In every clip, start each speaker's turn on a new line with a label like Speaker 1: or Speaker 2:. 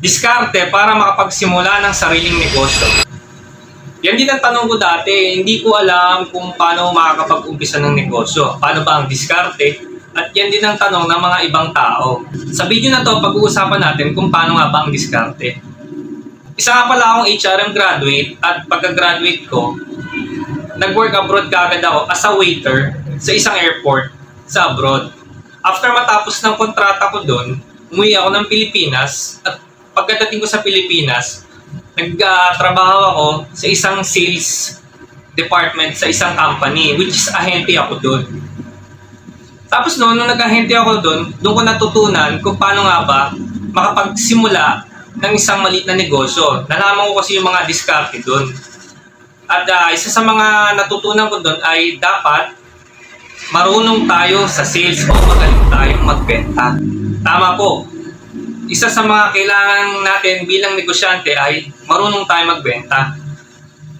Speaker 1: Diskarte para makapagsimula ng sariling negosyo. Yan din ang tanong ko dati, hindi ko alam kung paano makakapag-umpisa ng negosyo. Paano ba ang diskarte? At yan din ang tanong ng mga ibang tao. Sa video na to, pag-uusapan natin kung paano nga ba ang diskarte. Isa nga pala akong HRM graduate at pagka-graduate ko, nag-work abroad kaagad ako as a waiter sa isang airport sa abroad. After matapos ng kontrata ko doon, umuwi ako ng Pilipinas at pagkadating ko sa Pilipinas, nagtrabaho ako sa isang sales department sa isang company, which is ahente ako doon. Tapos nung nag-ahente ako doon ko natutunan kung paano nga ba makapagsimula ng isang maliit na negosyo. Nalaman ko kasi yung mga diskarte doon. At isa sa mga natutunan ko doon ay dapat marunong tayo sa sales o magaling tayong magbenta. Tama po. Isa sa mga kailangan natin bilang negosyante ay marunong tayo magbenta.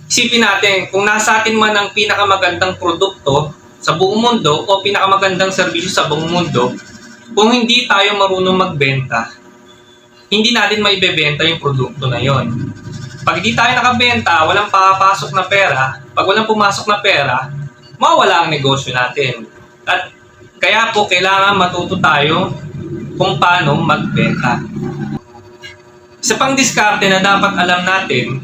Speaker 1: Isipin natin, kung nasa atin man ang pinakamagandang produkto sa buong mundo o pinakamagandang serbisyo sa buong mundo, kung hindi tayo marunong magbenta, hindi natin maibebenta yung produkto na yon. Pag hindi tayo nakabenta, walang papasok na pera. Pag walang pumasok na pera, mawala ang negosyo natin. At kaya po kailangan matuto tayo kung paano magbenta. Isa pang diskarte na dapat alam natin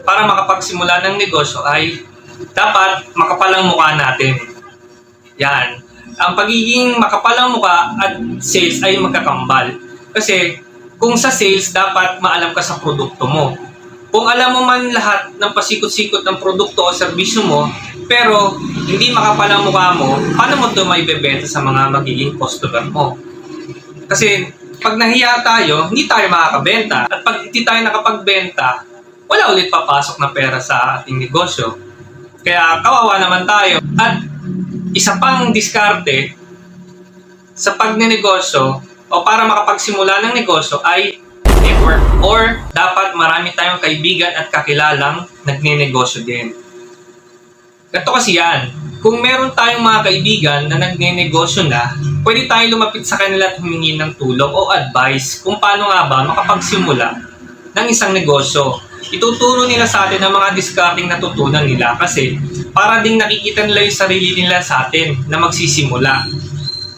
Speaker 1: para makapagsimula ng negosyo ay dapat makapal ang mukha natin. Yan. Ang pagiging makapal ang mukha at sales ay magkakambal. Kasi kung sa sales, dapat maalam ka sa produkto mo. Kung alam mo man lahat ng pasikot-sikot ng produkto o serbisyo mo, pero hindi makapal ang mukha mo, paano mo ito maibebenta sa mga magiging customer mo? Kasi pag nahiya tayo, hindi tayo makakabenta. At pag hindi tayo nakapagbenta, wala ulit papasok na pera sa ating negosyo. Kaya kawawa naman tayo. At isa pang diskarte sa pagnenegosyo o para makapagsimula ng negosyo ay network, or dapat marami tayong kaibigan at kakilalang nagnenegosyo din. Ganito kasi yan. Kung meron tayong mga kaibigan na nagnenegosyo na, pwede tayong lumapit sa kanila at humingi ng tulong o advice kung paano nga ba makapagsimula ng isang negosyo. Ituturo nila sa atin ang mga discarding natutunan nila kasi para ding nakikita nila yung sarili nila sa atin na magsisimula.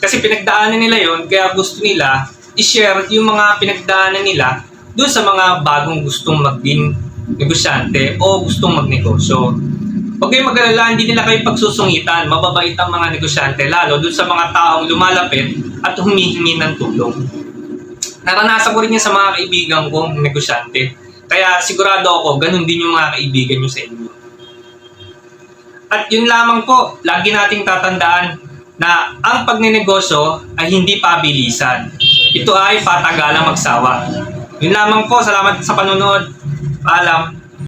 Speaker 1: Kasi pinagdaanan nila yon, kaya gusto nila i-share yung mga pinagdaanan nila doon sa mga bagong gustong maging negosyante o gustong magnegosyo. Huwag kayong mag-alala, hindi nila kayo pagsusungitan. Mababait ang mga negosyante, lalo doon sa mga taong lumalapit at humihingi ng tulong. Naranasan ko rin yan sa mga kaibigan kong negosyante. Kaya sigurado ako, ganun din yung mga kaibigan nyo sa inyo. At yun lamang po, lagi nating tatandaan na ang pagnenegosyo ay hindi pabilisan. Ito ay patagalang magsawa. Yun lamang po, salamat sa panonood. Paalam.